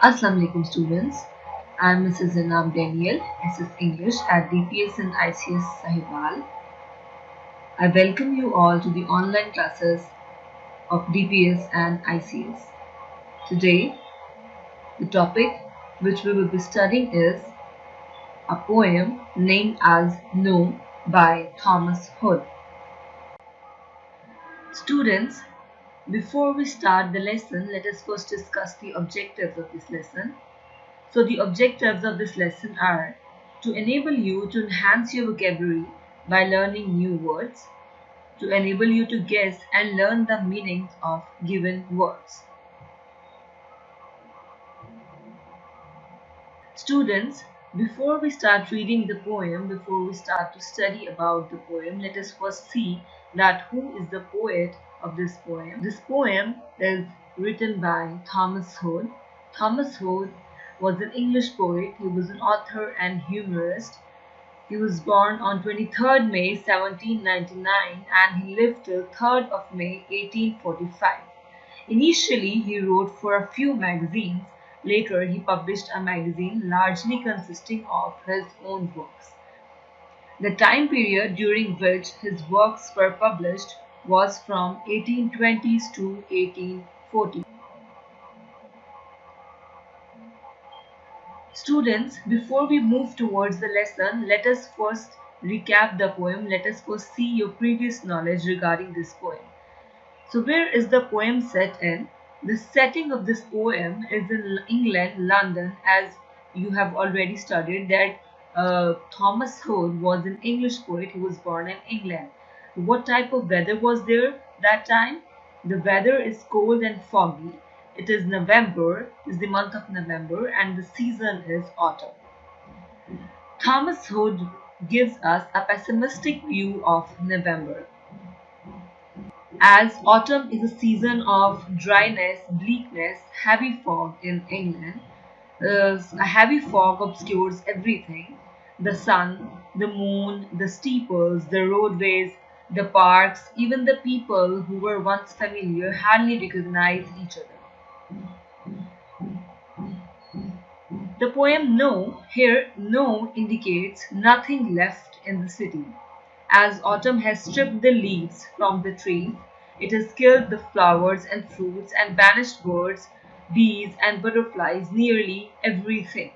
Assalamu alaikum students. I'm Mrs. Zernab Daniel, SS English at DPS and ICS Sahiwal. I welcome you all to the online classes of DPS and ICS. Today, the topic which we will be studying is a poem named as No by Thomas Hood. Students, before we start the lesson, let us first discuss the objectives of this lesson. So the objectives of this lesson are to enable you to enhance your vocabulary by learning new words, to enable you to guess and learn the meanings of given words. Students, before we start reading the poem, before we start to study about the poem, let us first see that who is the poet of this poem. This poem is written by Thomas Hood. Thomas Hood was an English poet. He was an author and humorist. He was born on 23rd May 1799 and he lived till 3rd of May 1845. Initially, he wrote for a few magazines. Later, he published a magazine largely consisting of his own works. The time period during which his works were published was from 1820s to 1840s. Students, before we move towards the lesson, let us first recap the poem. Let us first see your previous knowledge regarding this poem. So where is the poem set in? The setting of this poem is in England, London, as you have already studied that Thomas Hood was an English poet. He was born in England. What type of weather was there that time? The weather is cold and foggy. It is November, is the month of November, and the season is autumn. Thomas Hood gives us a pessimistic view of November. As autumn is a season of dryness, bleakness, heavy fog in England, a heavy fog obscures everything. The sun, the moon, the steeples, the roadways, the parks, even the people who were once familiar hardly recognize each other. The poem No, here No indicates nothing left in the city. As autumn has stripped the leaves from the trees, it has killed the flowers and fruits and banished birds, bees and butterflies, nearly everything.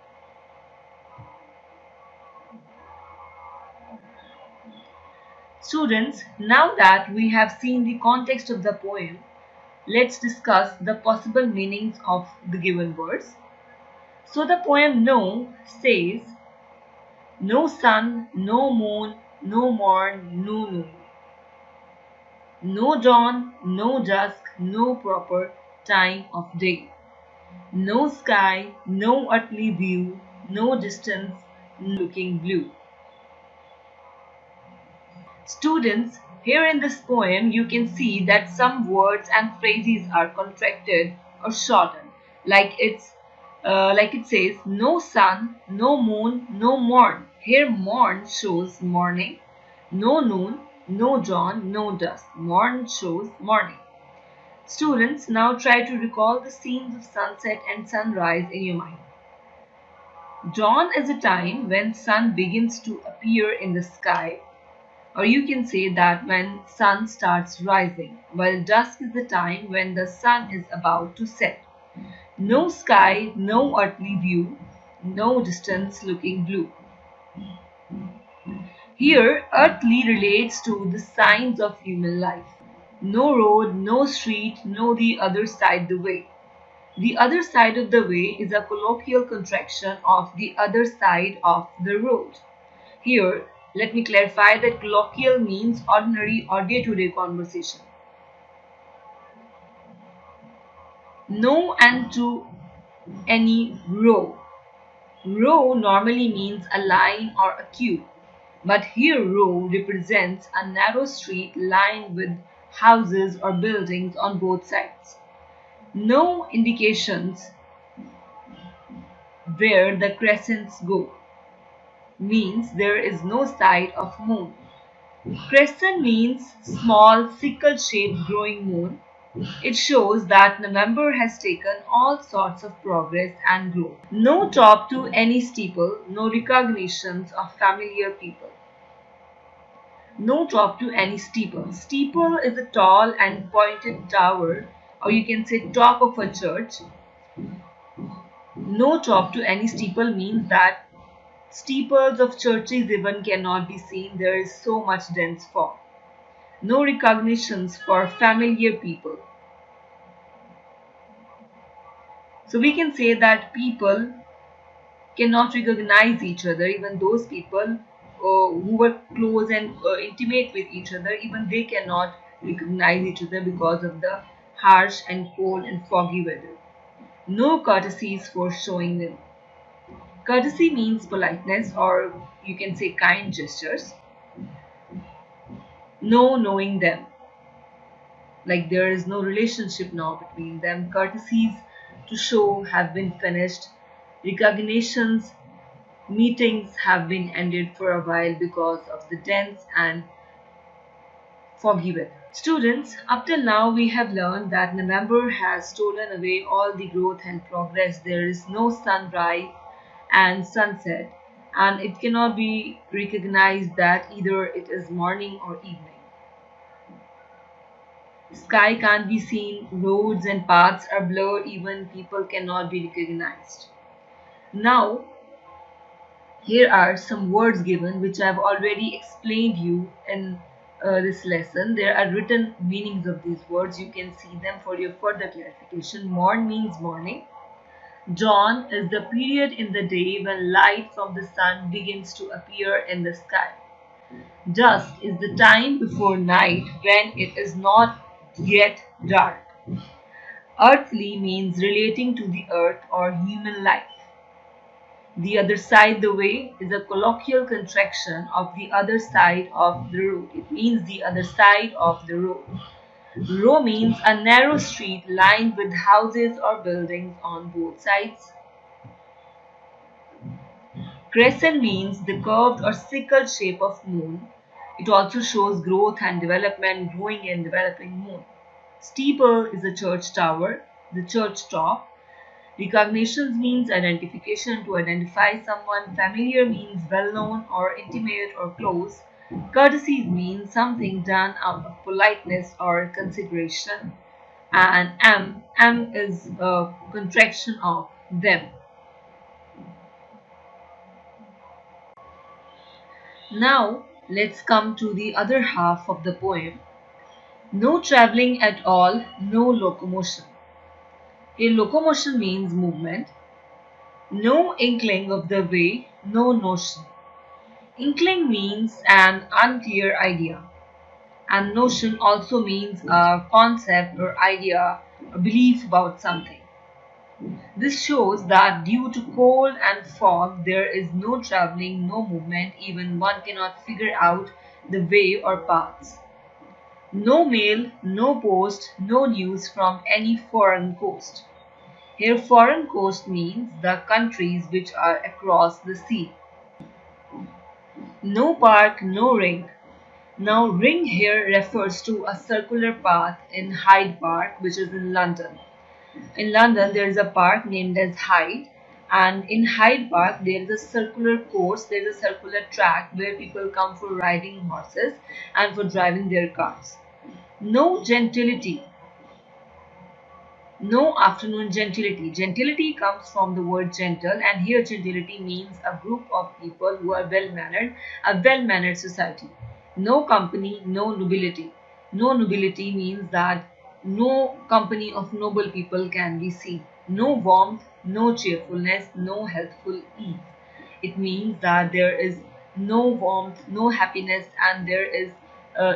Students, now that we have seen the context of the poem, let's discuss the possible meanings of the given words. So the poem No says, no sun, no moon, no morn, no noon. No dawn, no dusk, no proper time of day. No sky, no earthly view, no distance, looking blue. Students, here in this poem you can see that some words and phrases are contracted or shortened, like it says no sun, no moon, no morn. Here morn shows morning, no noon, no dawn, no dusk. Morn shows morning. Students, now try to recall the scenes of sunset and sunrise in your mind. Dawn is a time when sun begins to appear in the sky, or you can say that when sun starts rising, while dusk is the time when the sun is about to set. No sky, no earthly view, no distance looking blue. Here, earthly relates to the signs of human life. No road, no street, no the other side the way. The other side of the way is a colloquial contraction of the other side of the road. Here, let me clarify that colloquial means ordinary or day-to-day conversation. No and to any row. Row normally means a line or a queue, but here row represents a narrow street lined with houses or buildings on both sides. No indications where the crescents go means there is no sight of moon. Crescent means small sickle-shaped growing moon. It shows that November has taken all sorts of progress and growth. No top to any steeple, no recognitions of familiar people. No top to any steeple. Steeple is a tall and pointed tower, or you can say top of a church. No top to any steeple means that steeples of churches even cannot be seen. There is so much dense fog. No recognitions for familiar people. So we can say that people cannot recognize each other, even those people who were close and intimate with each other, even they cannot recognize each other because of the harsh and cold and foggy weather. No courtesies for showing them. Courtesy means politeness, or you can say kind gestures. No knowing them, like there is no relationship now between them. Courtesies to show have been finished. Recognitions meetings have been ended for a while because of the dense and foggy weather. Students, up till now we have learned that November has stolen away all the growth and progress. There is no sunrise and sunset, and it cannot be recognized that either it is morning or evening. Sky can't be seen, roads and paths are blurred, even people cannot be recognized. Now, here are some words given which I have already explained you in this lesson. There are written meanings of these words. You can see them for your further clarification. Morn means morning. Dawn is the period in the day when light from the sun begins to appear in the sky. Dusk is the time before night when it is not yet dark. Earthly means relating to the earth or human life. The other side the way is a colloquial contraction of the other side of the road. It means the other side of the road. Row means a narrow street lined with houses or buildings on both sides. Crescent means the curved or sickle shape of moon. It also shows growth and development, growing and developing moon. Steeple is a church tower, the church top. Recognitions means identification, to identify someone. Familiar means well known or intimate or close. Courtesies means something done out of politeness or consideration. And M is a contraction of them. Now let's come to the other half of the poem. No traveling at all, no locomotion. A locomotion means movement. No inkling of the way, no notion. Inkling means an unclear idea, and notion also means a concept or idea or belief about something. This shows that due to cold and fog, there is no traveling, no movement, even one cannot figure out the way or paths. No mail, no post, no news from any foreign coast. Here, foreign coast means the countries which are across the sea. No park, no ring. Now, ring here refers to a circular path in Hyde Park, which is in London. In London, there is a park named as Hyde, and in Hyde Park, there is a circular course, there is a circular track where people come for riding horses and for driving their cars. No gentility. No afternoon gentility. Gentility comes from the word gentle, and here gentility means a group of people who are well mannered, a well mannered society. No company, no nobility. No nobility means that no company of noble people can be seen. No warmth, no cheerfulness, no healthful ease. It means that there is no warmth, no happiness, and there is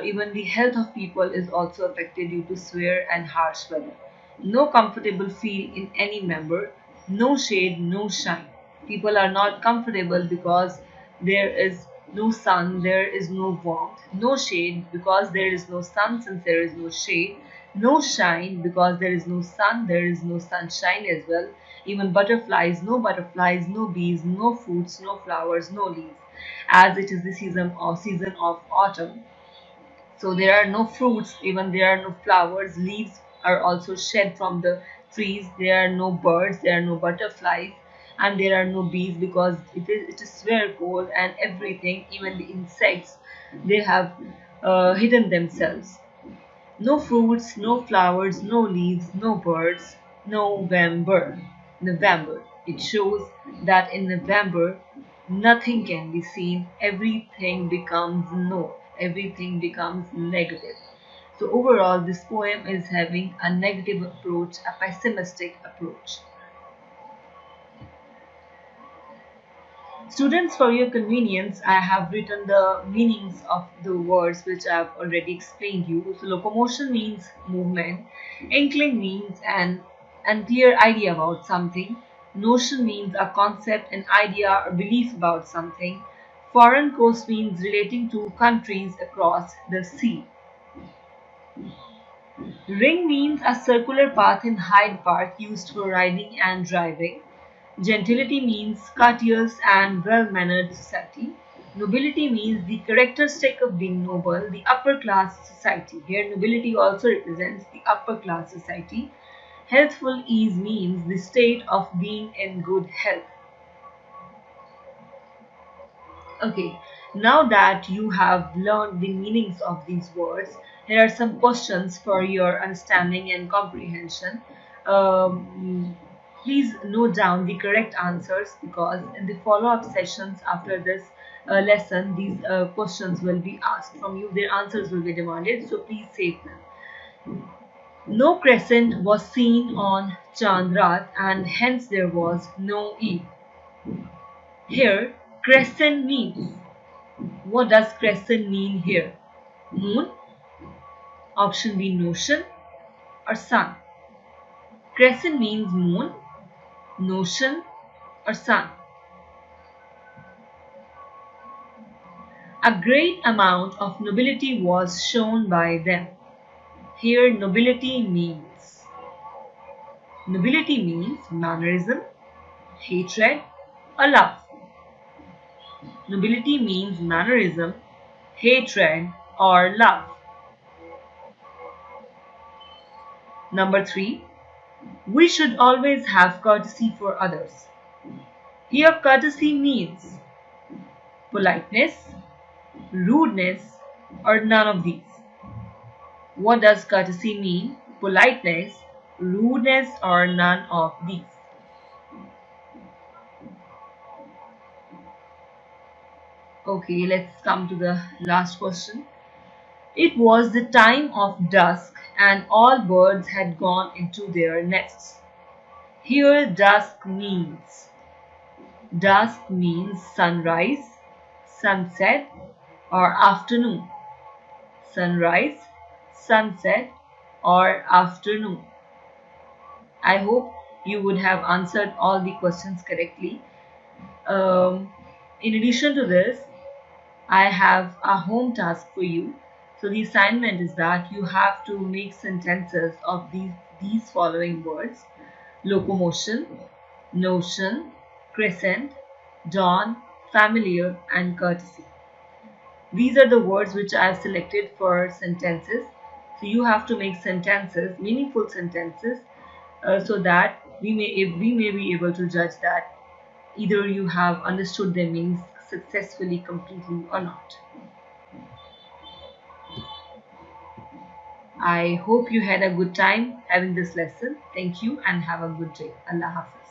even the health of people is also affected due to severe and harsh weather. No comfortable feel in any member, no shade, no shine. People are not comfortable because there is no sun, there is no warmth, no shade because there is no sun since there is no shade, no shine because there is no sun, there is no sunshine as well. Even butterflies, no bees, no fruits, no flowers, no leaves, as it is the season of autumn. So there are no fruits, even there are no flowers, leaves are also shed from the trees. There are no birds, there are no butterflies, and there are no bees because it is very cold, and everything, even the insects, they have hidden themselves. No fruits, no flowers, no leaves, no birds, November. November. It shows that in November nothing can be seen, everything becomes no, everything becomes negative. So overall this poem is having a negative approach, a pessimistic approach. Students, for your convenience, I have written the meanings of the words which I have already explained you. So locomotion means movement, inkling means an unclear idea about something, notion means a concept, an idea or belief about something, foreign coast means relating to countries across the sea. Ring means a circular path in Hyde Park used for riding and driving. Gentility means courteous and well-mannered society. Nobility means the characteristic of being noble, the upper class society. Here nobility also represents the upper class society. Healthful ease means the state of being in good health. Okay, now that you have learned the meanings of these words, here are some questions for your understanding and comprehension. Um, Please note down the correct answers because in the follow-up sessions after this lesson, these questions will be asked from you. Their answers will be demanded, so please save them. No crescent was seen on Chandrat, and hence there was no Eve. Here, crescent means. What does crescent mean here? Moon, option B notion, or sun? Crescent means moon, notion, or sun. A great amount of nobility was shown by them. Here nobility means mannerism, hatred, or love. Nobility means mannerism, hatred, or love. Number 3. We should always have courtesy for others. Here courtesy means politeness, rudeness, or none of these. What does courtesy mean? Politeness, rudeness, or none of these? Okay, let's come to the last question. It was the time of dusk and all birds had gone into their nests. Here dusk means sunrise, sunset, or afternoon. Sunrise, sunset, or afternoon. I hope you would have answered all the questions correctly. Um, in addition to this, I have a home task for you. So the assignment is that you have to make sentences of these following words: locomotion, notion, crescent, dawn, familiar, and courtesy. These are the words which I have selected for sentences. So you have to make sentences, meaningful sentences, so that we may be able to judge that either you have understood their meanings successfully, completely, or not. I hope you had a good time having this lesson. Thank you and have a good day. Allah Hafiz.